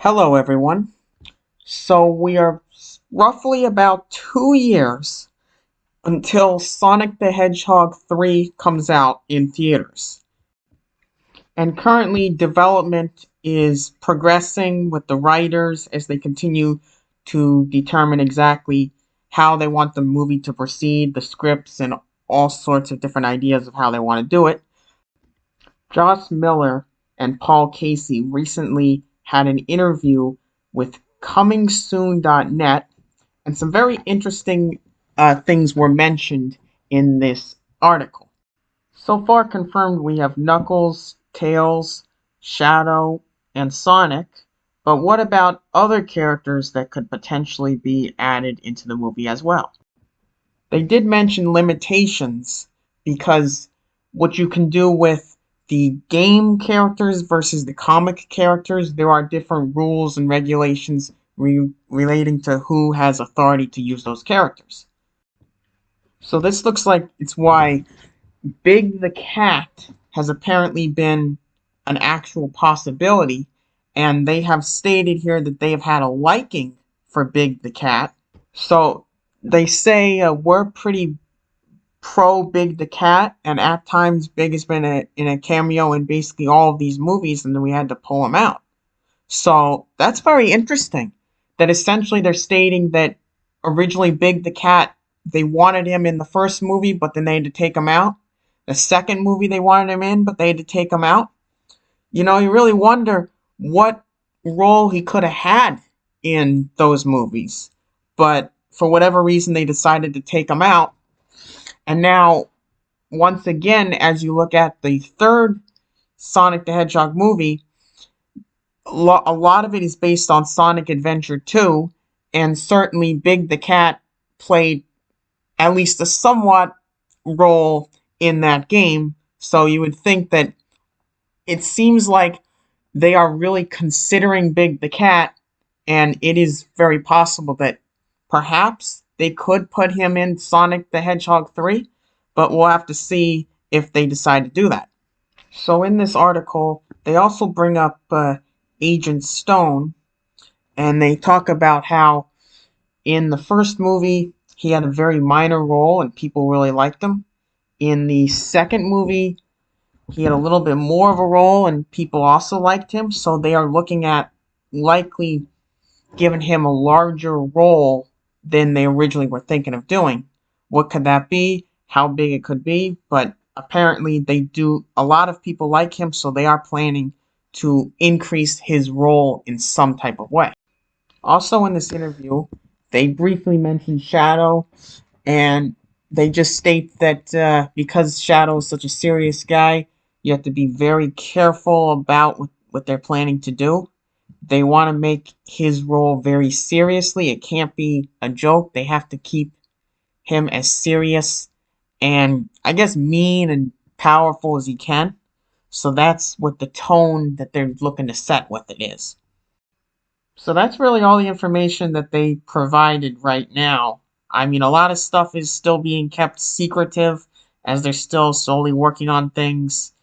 Hello, everyone. So we are roughly about 2 years until Sonic the Hedgehog 3 comes out in theaters. And currently, development is progressing with the writers as they continue to determine exactly how they want the movie to proceed, the scripts, and all sorts of different ideas of how they want to do it. Joss Miller and Paul Casey recently had an interview with comingsoon.net, and some very interesting things were mentioned in this article. So far confirmed, we have Knuckles, Tails, Shadow, and Sonic, but what about other characters that could potentially be added into the movie as well? They did mention limitations because what you can do with the game characters versus the comic characters, there are different rules and regulations relating to who has authority to use those characters. So this looks like it's why Big the Cat has apparently been an actual possibility, and they have stated here that they have had a liking for Big the Cat. So they say we're pretty pro Big the Cat, and at times Big has been in a cameo in basically all of these movies, and then we had to pull him out. So that's very interesting. That essentially they're stating that originally Big the Cat, they wanted him in the first movie, but then they had to take him out. The second movie they wanted him in, but they had to take him out. You really wonder what role he could have had in those movies. But for whatever reason, they decided to take him out. And now, once again, as you look at the third Sonic the Hedgehog movie, a lot of it is based on Sonic Adventure 2, and certainly Big the Cat played at least a somewhat role in that game. So you would think that it seems like they are really considering Big the Cat, and it is very possible that perhaps they could put him in Sonic the Hedgehog 3, but we'll have to see if they decide to do that. So in this article, they also bring up Agent Stone, and they talk about how in the first movie he had a very minor role and people really liked him. In the second movie, he had a little bit more of a role and people also liked him, so they are looking at likely giving him a larger role than they originally were thinking of doing. What could that be? How big it could be? But apparently a lot of people like him, so they are planning to increase his role in some type of way. Also in this interview, they briefly mentioned Shadow, and they just state that because Shadow is such a serious guy, you have to be very careful about what they're planning to do. They want to make his role very seriously. It can't be a joke. They have to keep him as serious and, I guess, mean and powerful as he can. So that's what the tone that they're looking to set with it is. So that's really all the information that they provided right now. I mean, a lot of stuff is still being kept secretive as they're still slowly working on things.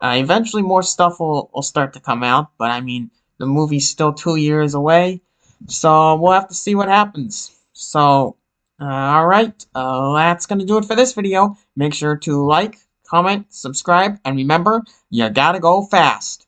Eventually more stuff will start to come out, but I mean, the movie's still 2 years away, so we'll have to see what happens. So, alright, that's gonna do it for this video. Make sure to like, comment, subscribe, and remember, you gotta go fast.